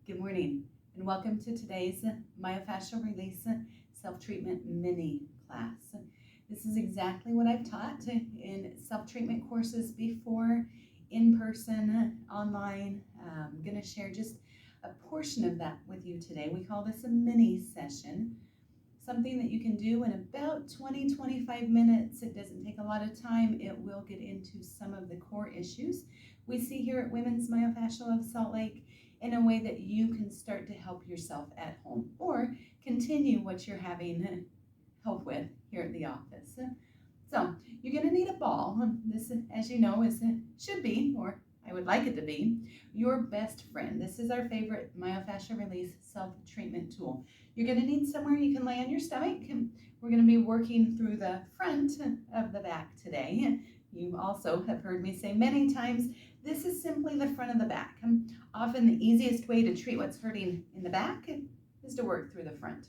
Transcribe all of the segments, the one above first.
Good morning, and welcome to today's Myofascial Release Self-Treatment Mini Class. This is exactly what I've taught in self-treatment courses before, in person, online. I'm going to share just a portion of that with you today. We call this a mini session, something that you can do in about 20-25 minutes. It doesn't take a lot of time. It will get into some of the core issues we see here at Women's Myofascial of Salt Lake, in a way that you can start to help yourself at home or continue what you're having help with here at the office. So you're going to need a ball. This, as you know, should be, or I would like it to be, your best friend. This is our favorite myofascial release self-treatment tool. You're going to need somewhere you can lay on your stomach. We're going to be working through the front of the back today. You also have heard me say many times, this is simply the front of the back. Often the easiest way to treat what's hurting in the back is to work through the front.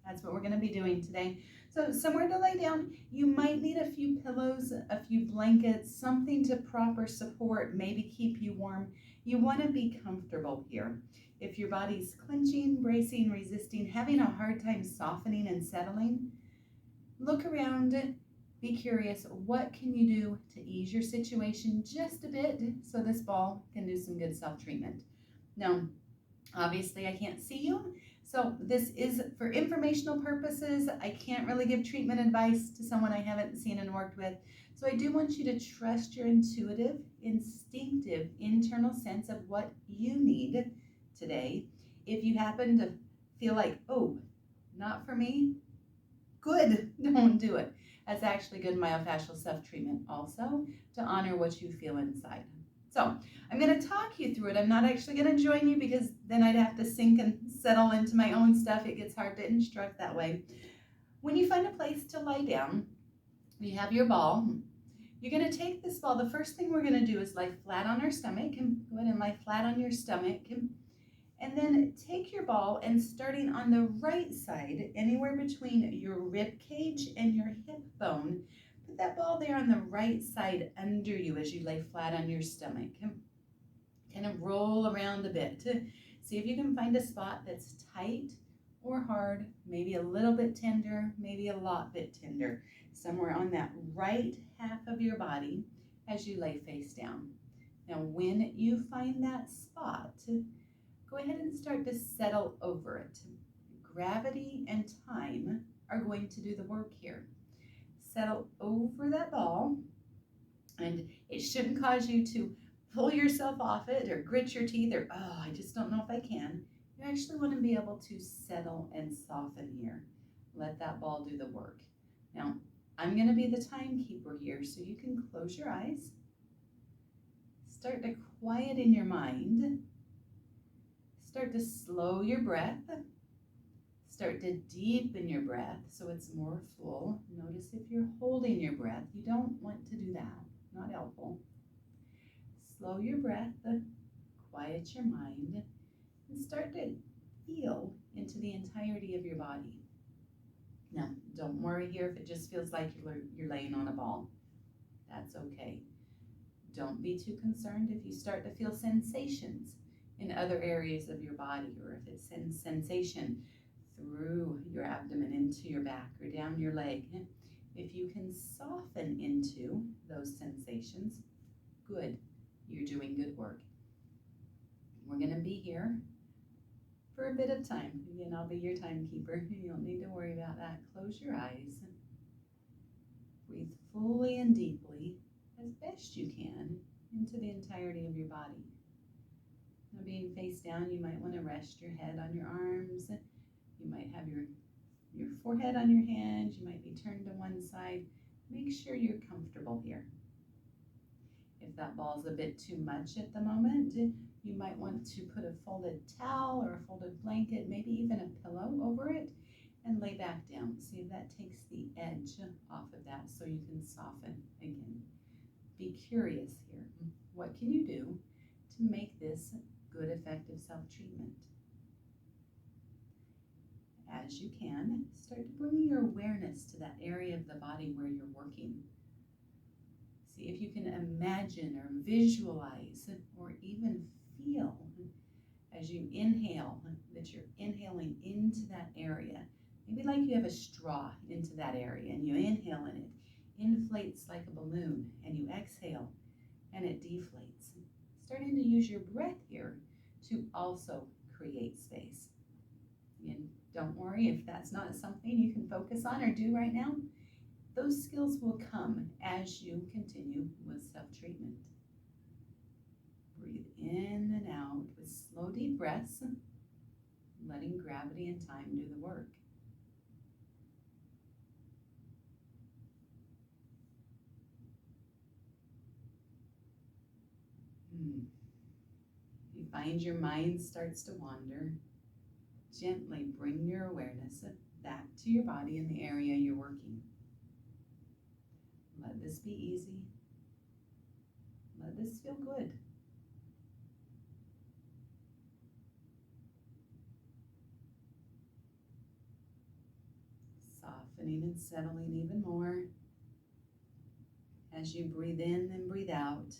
That's what we're going to be doing today. So somewhere to lay down, you might need a few pillows, a few blankets, something to proper support, maybe keep you warm. You want to be comfortable here. If your body's clenching, bracing, resisting, having a hard time softening and settling, look around. Be curious, what can you do to ease your situation just a bit so this ball can do some good self-treatment? Now, obviously I can't see you, so this is for informational purposes. I can't really give treatment advice to someone I haven't seen and worked with. So I do want you to trust your intuitive, instinctive, internal sense of what you need today. If you happen to feel like, oh, not for me, good, don't do it. That's actually good myofascial self-treatment also, to honor what you feel inside. So I'm going to talk you through it. I'm not actually going to join you because then I'd have to sink and settle into my own stuff. It gets hard to instruct that way. When you find a place to lie down, you have your ball. You're going to take this ball. The first thing we're going to do is lie flat on our stomach. Go ahead and lie flat on your stomach. And then take your ball and starting on the right side, anywhere between your rib cage and your hip bone, put that ball there on the right side under you as you lay flat on your stomach. Kind of roll around a bit to see if you can find a spot that's tight or hard, maybe a little bit tender, maybe a lot bit tender, somewhere on that right half of your body as you lay face down. Now, when you find that spot, go ahead and start to settle over it. Gravity and time are going to do the work here. Settle over that ball, and it shouldn't cause you to pull yourself off it or grit your teeth or, oh, I just don't know if I can. You actually want to be able to settle and soften here. Let that ball do the work. Now, I'm going to be the timekeeper here, so you can close your eyes. Start to quiet in your mind. Start to slow your breath. Start to deepen your breath so it's more full. Notice if you're holding your breath. You don't want to do that. Not helpful. Slow your breath. Quiet your mind. And start to feel into the entirety of your body. Now, don't worry here if it just feels like you're laying on a ball. That's okay. Don't be too concerned if you start to feel sensations in other areas of your body, or if it sends sensation through your abdomen into your back or down your leg. If you can soften into those sensations, good. You're doing good work. We're going to be here for a bit of time. Again, I'll be your timekeeper. You don't need to worry about that. Close your eyes. Breathe fully and deeply, as best you can, into the entirety of your body. Now, being face down, you might want to rest your head on your arms. You might have your forehead on your hands. You might be turned to one side. Make sure you're comfortable here. If that ball's a bit too much at the moment, you might want to put a folded towel or a folded blanket, maybe even a pillow over it, and lay back down. See if that takes the edge off of that so you can soften again. Be curious here. What can you do to make this good, effective self-treatment? As you can, start to bring your awareness to that area of the body where you're working. See if you can imagine or visualize or even feel As you inhale, that you're inhaling into that area. Maybe like you have a straw into that area and you inhale and it inflates like a balloon, and you exhale and it deflates. Starting to use your breath here to also create space. And don't worry if that's not something you can focus on or do right now. Those skills will come as you continue with self-treatment. Breathe in and out with slow, deep breaths, letting gravity and time do the work. You find your mind starts to wander. Gently bring your awareness back to your body in the area you're working. Let this be easy. Let this feel good. Softening and settling even more as you breathe in and breathe out.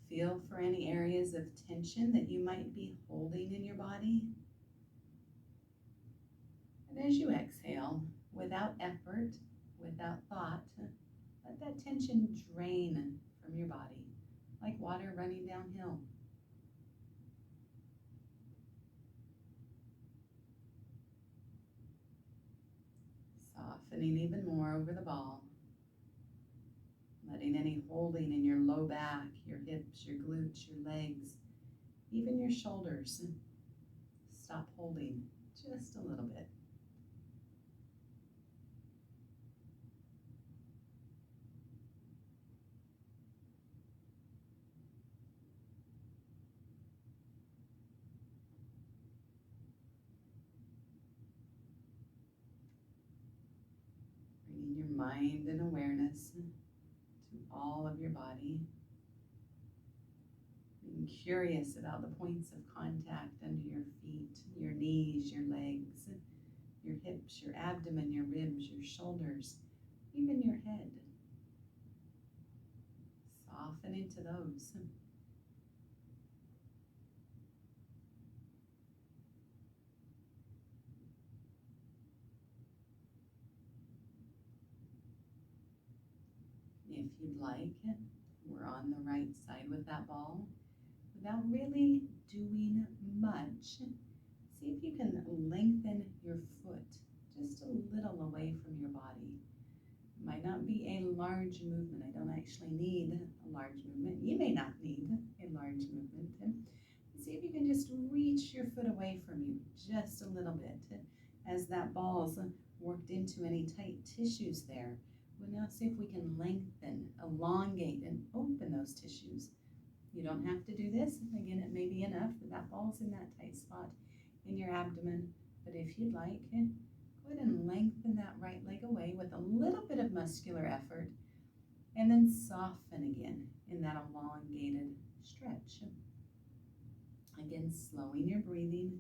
Feel for any areas of tension that you might be holding in your body. And as you exhale, without effort, without thought, let that tension drain from your body like water running downhill. Softening even more over the ball. Letting any holding in your low back, your hips, your glutes, your legs, even your shoulders, stop holding just a little bit. Bringing your mind and awareness to all of your body. Being curious about the points of contact under your feet, your knees, your legs, your hips, your abdomen, your ribs, your shoulders, even your head. Soften into those. If you'd like, we're on the right side with that ball. Without really doing much, see if you can lengthen your foot just a little away from your body. It might not be a large movement. I don't actually need a large movement. You may not need a large movement. See if you can just reach your foot away from you just a little bit as that ball's worked into any tight tissues there. We'll now see if we can lengthen, elongate, and open those tissues. You don't have to do this. Again, it may be enough that ball's in that tight spot in your abdomen. But if you'd like, go ahead and lengthen that right leg away with a little bit of muscular effort, and then soften again in that elongated stretch. Again, slowing your breathing,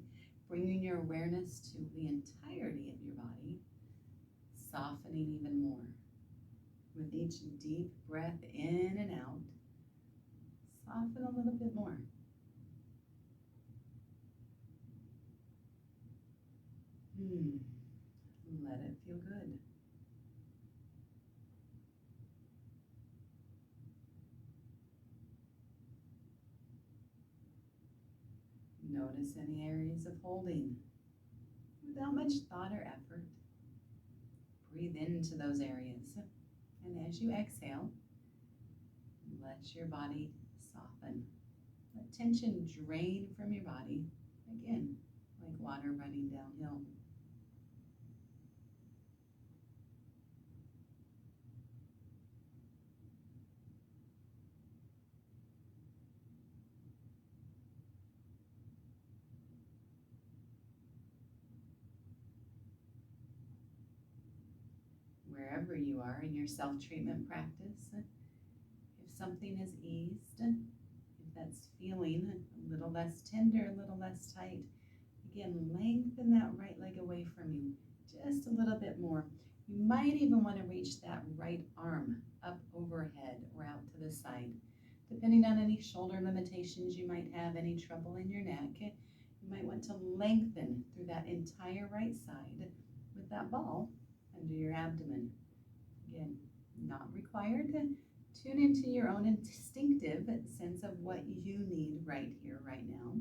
bringing your awareness to the entirety of your body, softening even more. With each deep breath in and out, soften a little bit more. Let it feel good. Notice any areas of holding without much thought or effort. Breathe into those areas. And as you exhale, let your body soften. Let tension drain from your body, again, like water running downhill. Wherever you are in your self-treatment practice, if something has eased, if that's feeling a little less tender, a little less tight, again, lengthen that right leg away from you just a little bit more. You might even want to reach that right arm up overhead or out to the side. Depending on any shoulder limitations you might have, any trouble in your neck, you might want to lengthen through that entire right side with that ball under your abdomen. Again, not required. Tune into your own instinctive sense of what you need right here, right now.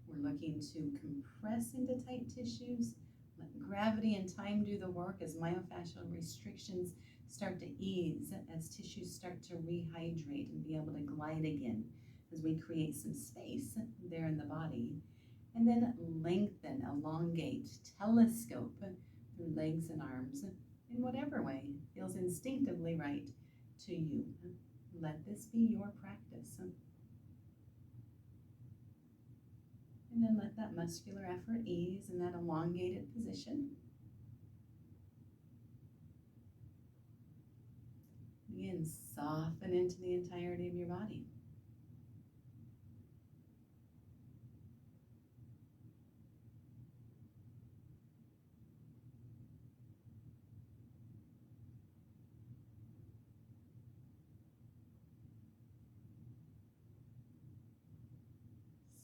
We're looking to compress into tight tissues, let gravity and time do the work as myofascial restrictions start to ease, as tissues start to rehydrate and be able to glide again, as we create some space there in the body. And then lengthen, elongate, telescope through legs and arms in whatever way feels instinctively right to you. Let this be your practice. And then let that muscular effort ease in that elongated position. Again, soften into the entirety of your body.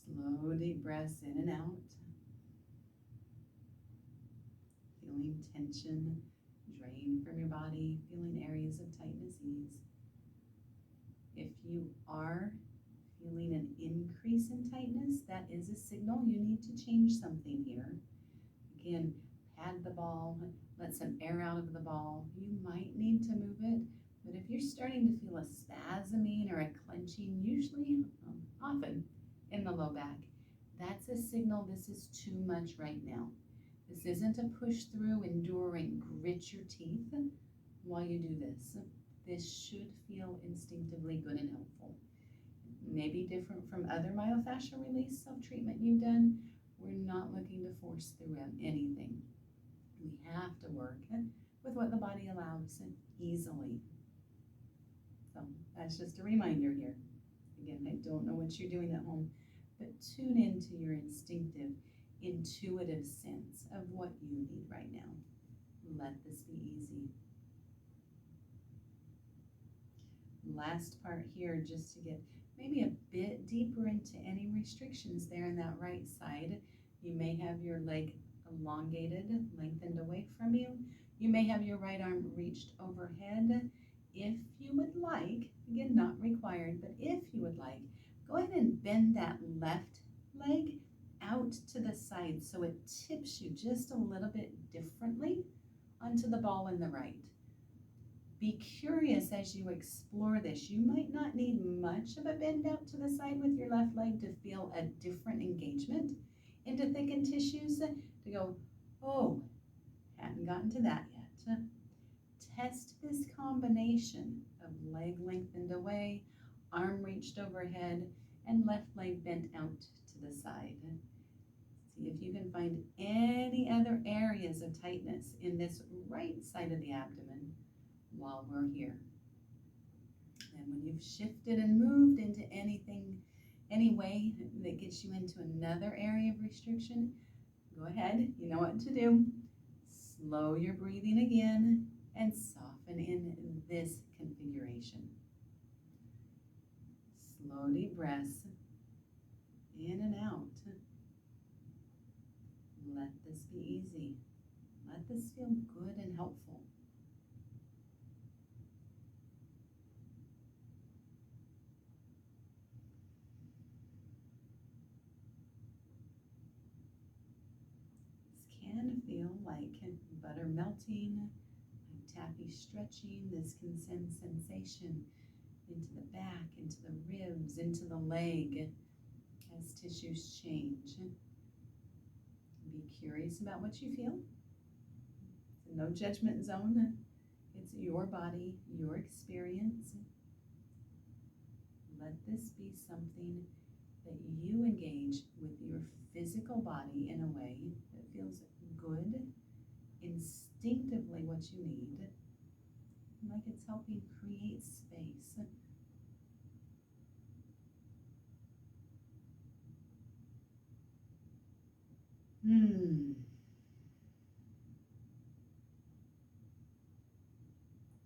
Slow, deep breaths in and out. Feeling tension drain from your body, feeling areas of tightness ease. If you are feeling an increase in tightness, that is a signal you need to change something here. Again, pad the ball, let some air out of the ball. You might need to move it, but if you're starting to feel a spasming or a clenching, usually, often in the low back, that's a signal this is too much right now. This isn't a push through, endure, and grit your teeth while you do this. This should feel instinctively good and helpful. Maybe different from other myofascial release self-treatment you've done. We're not looking to force through anything. We have to work with what the body allows easily. So that's just a reminder here. Again, I don't know what you're doing at home, but tune into your instinctive, intuitive sense of what you need right now. Let this be easy. Last part here, just to get maybe a bit deeper into any restrictions there in that right side. You may have your leg elongated, lengthened away from you. You may have your right arm reached overhead. If you would like, again, not required, but if you would like, go ahead and bend that left leg out to the side so it tips you just a little bit differently onto the ball in the right. Be curious as you explore this. You might not need much of a bend out to the side with your left leg to feel a different engagement into thickened tissues, to go, oh, hadn't gotten to that yet. Test this combination of leg lengthened away, arm reached overhead, and left leg bent out to the side. See if you can find any other areas of tightness in this right side of the abdomen while we're here. And when you've shifted and moved into any way that gets you into another area of restriction, go ahead, you know what to do. Slow your breathing again and soften in this configuration. Slow deep breaths in and out. Let this be easy. Let this feel good and helpful. This can feel like butter melting, like taffy stretching. This can send sensation into the back, into the ribs, into the leg as tissues change. Be curious about what you feel. It's a no judgment zone. It's your body, your experience. Let this be something that you engage with your physical body in a way that feels good, instinctively what you need, like it's helping create space.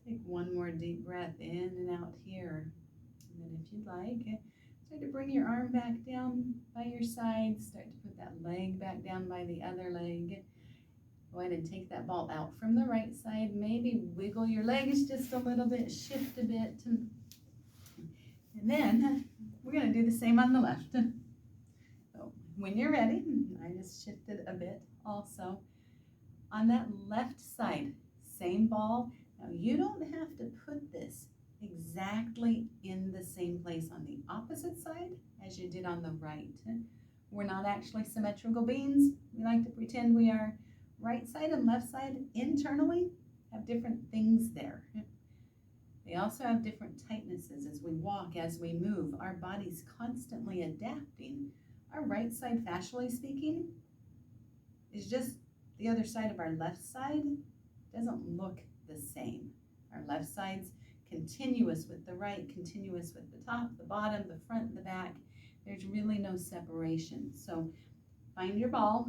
Take one more deep breath in and out here. then if you'd like, start to bring your arm back down by your side. Start to put that leg back down by the other leg. Go ahead and take that ball out from the right side. Maybe wiggle your legs just a little bit, shift a bit. And then we're going to do the same on the left. So when you're ready, I just shifted a bit also. On that left side, same ball. Now you don't have to put this exactly in the same place on the opposite side as you did on the right. We're not actually symmetrical beings. We like to pretend we are. Right side and left side internally have different things there. They also have different tightnesses as we walk, as we move. Our body's constantly adapting. Our right side, fascially speaking, is just the other side of our left side. Doesn't look the same. Our left side's continuous with the right, continuous with the top, the bottom, the front, the back. There's really no separation. So find your ball,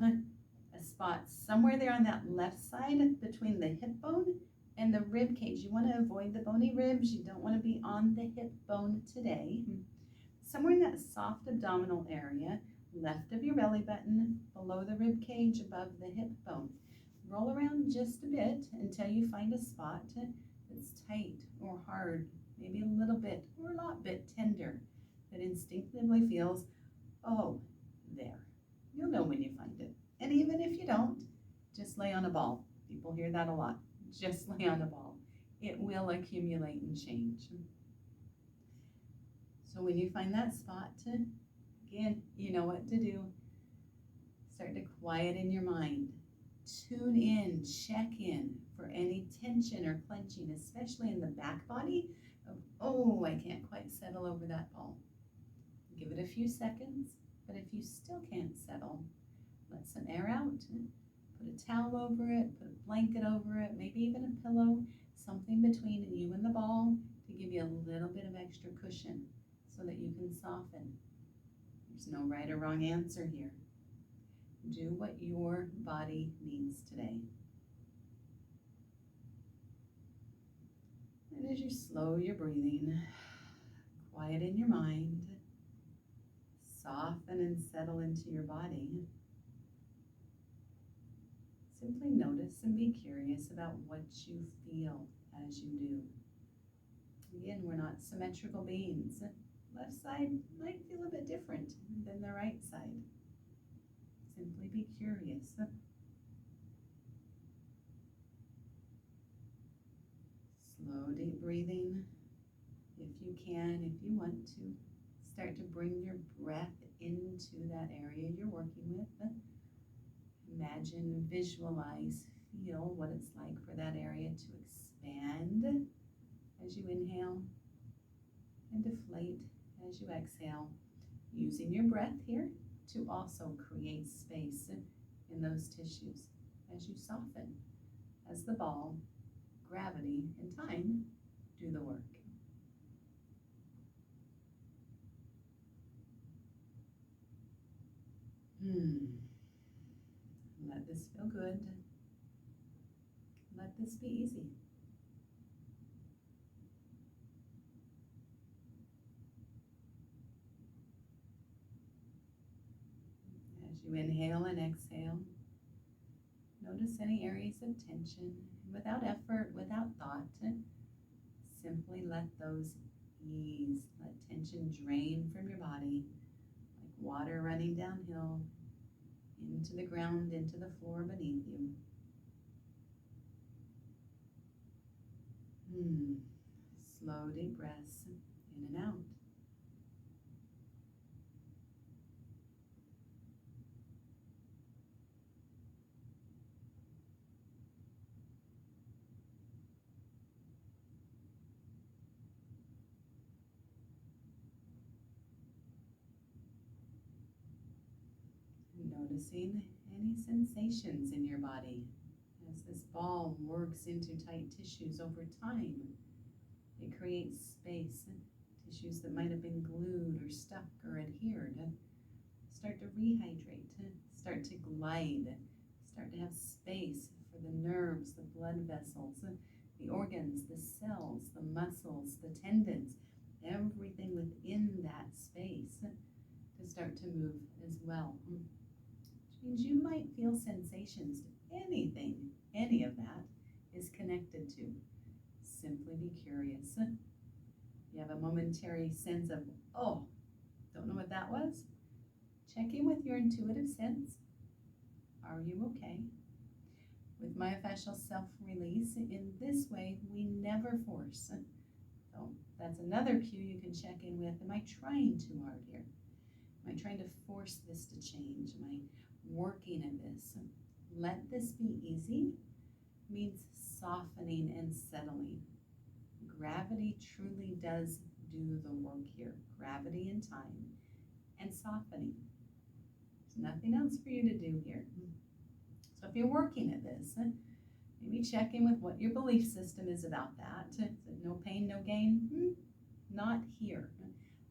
a spot somewhere there on that left side between the hip bone and the rib cage. You want to avoid the bony ribs. You don't want to be on the hip bone today. Somewhere in that soft abdominal area, left of your belly button, below the rib cage, above the hip bone. Roll around just a bit until you find a spot that's tight or hard, maybe a little bit or a lot bit tender, that instinctively feels, oh, there. You'll know when you find it. And even if you don't, just lay on a ball. People hear that a lot. Just lay on a ball. It will accumulate and change. So when you find that spot, again, you know what to do. Start to quieten your mind. Tune in, check in for any tension or clenching, especially in the back body of, oh, I can't quite settle over that ball. Give it a few seconds, but if you still can't settle, let some air out, put a towel over it, put a blanket over it, maybe even a pillow, something between you and the ball to give you a little bit of extra cushion so that you can soften. There's no right or wrong answer here. Do what your body needs today. And as you slow your breathing, quieten your mind, soften and settle into your body. Simply notice and be curious about what you feel as you do. Again, we're not symmetrical beings. Left side might feel a bit different than the right side. Simply be curious. Slow, deep breathing. If you can, if you want to, start to bring your breath into that area you're working with. Imagine, visualize, feel what it's like for that area to expand as you inhale and deflate as you exhale, using your breath here to also create space in those tissues as you soften, as the ball, gravity, and time do the work. Let this feel good. Let this be easy. As you inhale and exhale, notice any areas of tension. Without effort, without thought, simply let those ease. Let tension drain from your body like water running downhill into the ground, into the floor beneath you. Slow, deep breaths in and out. Noticing any sensations in your body as this ball works into tight tissues over time. It creates space, tissues that might have been glued or stuck or adhered. Start to rehydrate, start to glide, start to have space for the nerves, the blood vessels, the organs, the cells, the muscles, the tendons, everything within that space to start to move as well. Which means you might feel sensations to anything, any of that is connected to. Simply be curious. You have a momentary sense of, oh, don't know what that was? Check in with your intuitive sense. Are you okay? With myofascial self-release, in this way, we never force. So that's another cue you can check in with. Am I trying too hard here? Am I trying to force this to change? Am I working at this? Let this be easy means softening and settling. Gravity truly does do the work here. Gravity and time and softening. There's nothing else for you to do here. So if you're working at this, maybe check in with what your belief system is about that. Is it no pain, no gain? Not here.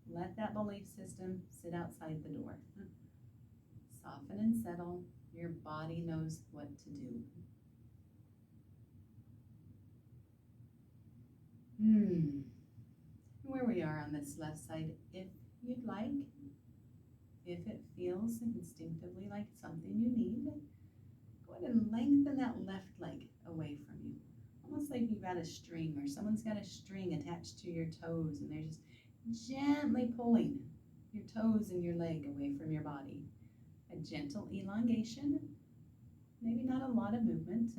Let that belief system sit outside the door. Soften and settle. Your body knows what to do. Where we are on this left side, if you'd like, if it feels instinctively like something you need, go ahead and lengthen that left leg away from you. Almost like you've got a string or someone's got a string attached to your toes and they're just gently pulling your toes and your leg away from your body. A gentle elongation, maybe not a lot of movement.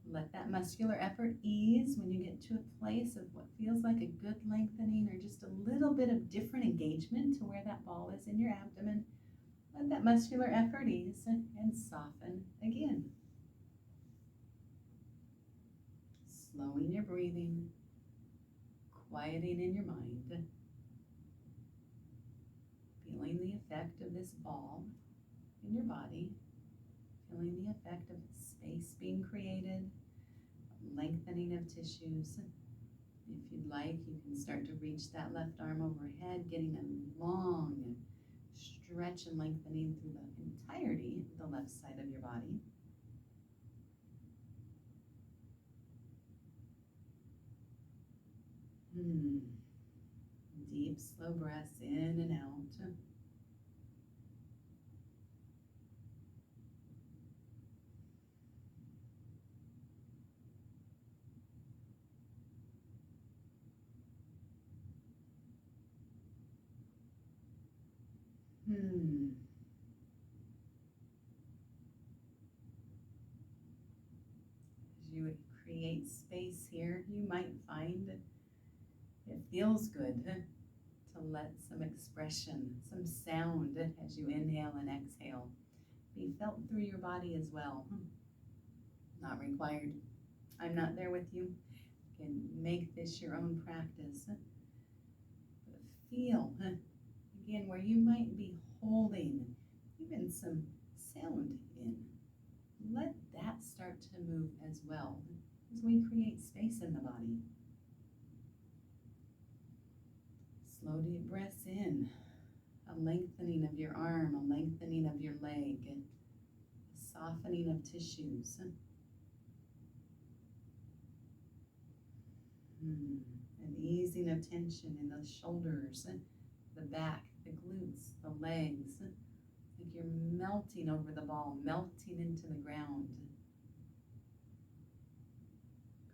Let that muscular effort ease when you get to a place of what feels like a good lengthening or just a little bit of different engagement to where that ball is in your abdomen. Let that muscular effort ease and soften again. Slowing your breathing, quieting in your mind, feeling the effect of this ball in your body, feeling the effect of space being created, lengthening of tissues. If you'd like, you can start to reach that left arm overhead, getting a long stretch and lengthening through the entirety of the left side of your body. Deep, slow breaths in and out. As you would create space here, you might find it feels good to let some expression, some sound as you inhale and exhale be felt through your body as well. Not required. I'm not there with you. You can make this your own practice. But feel, again, where you might be holding even some sound in. Let that start to move as well as we create space in the body. Slow deep breaths in, a lengthening of your arm, a lengthening of your leg, a softening of tissues. An easing of tension in the shoulders, the back, the glutes, the legs, like you're melting over the ball, melting into the ground.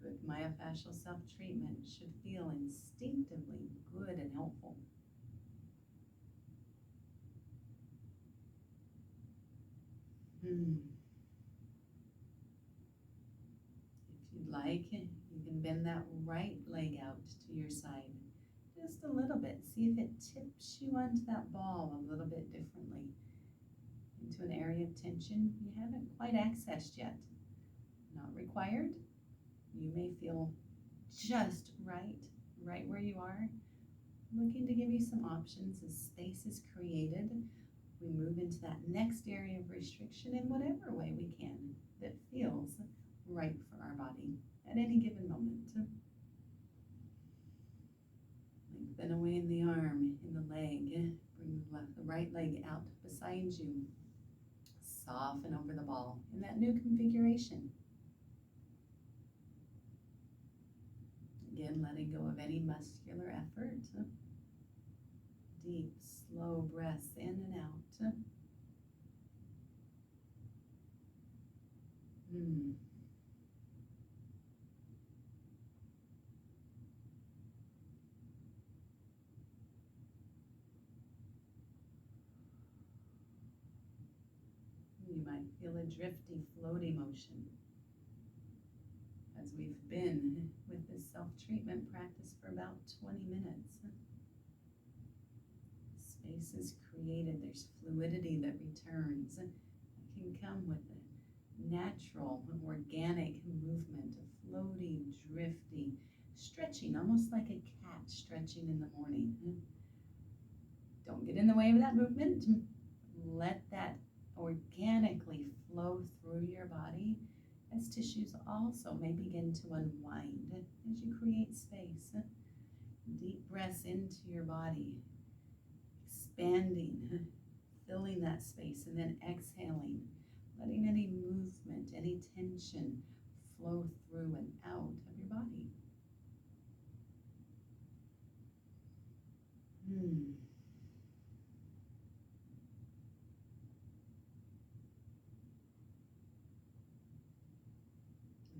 Good myofascial self-treatment should feel instinctively good and helpful. If you'd like, you can bend that right leg out to your side just a little bit. See if it tips you onto that ball a little bit differently, into an area of tension you haven't quite accessed yet. Not required. You may feel just right where you are. Looking to give you some options as space is created. We move into that next area of restriction in whatever way we can that feels right for our body at any given moment. Lengthen away in the arm, in the leg. Bring the right leg out beside you. Soften over the ball in that new configuration. Again, letting go of any muscular effort. Deep, slow breaths in and out. You might feel a drifty, floaty motion as we've been with this self-treatment practice for about 20 minutes. Space is created, there's fluidity that returns. It can come with a natural, organic movement, a floaty, drifty, stretching, almost like a cat stretching in the morning. Don't get in the way of that movement. Let that organically flow through your body as tissues also may begin to unwind as you create space. Deep breaths into your body, expanding, filling that space, and then exhaling, letting any movement, any tension flow through and out of your body.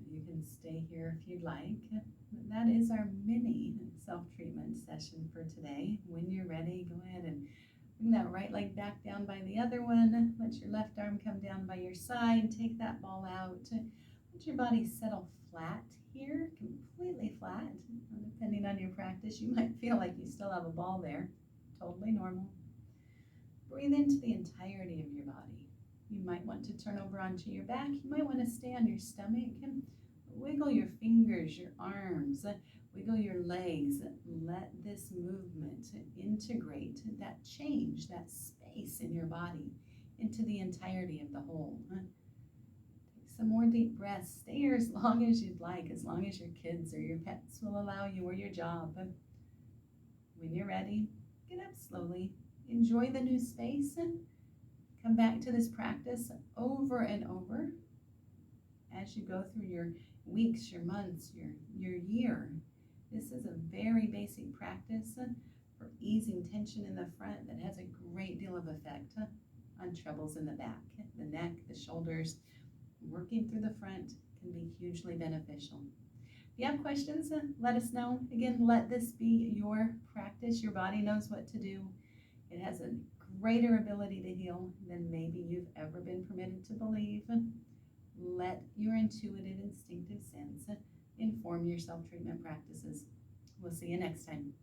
You can stay here if you'd like. That is our mini self-treatment session for today. When you're ready, go ahead and bring that right leg back down by the other one. Let your left arm come down by your side. Take that ball out. Let your body settle flat here, completely flat. Depending on your practice, you might feel like you still have a ball there. Totally normal. Breathe into the entirety of your body. You might want to turn over onto your back. You might want to stay on your stomach and wiggle your fingers, your arms, wiggle your legs. Let this movement integrate that change, that space in your body into the entirety of the whole. Take some more deep breaths. Stay here as long as you'd like, as long as your kids or your pets will allow you, or your job. When you're ready, get up slowly. Enjoy the new space. Come back to this practice over and over as you go through your weeks, your months, your year. This is a very basic practice for easing tension in the front that has a great deal of effect on troubles in the back, the neck, the shoulders. Working through the front can be hugely beneficial. If you have questions, let us know. Again, let this be your practice. Your body knows what to do. It has a greater ability to heal than maybe you've ever been permitted to believe. Let your intuitive, instinctive sense inform your self-treatment practices. We'll see you next time.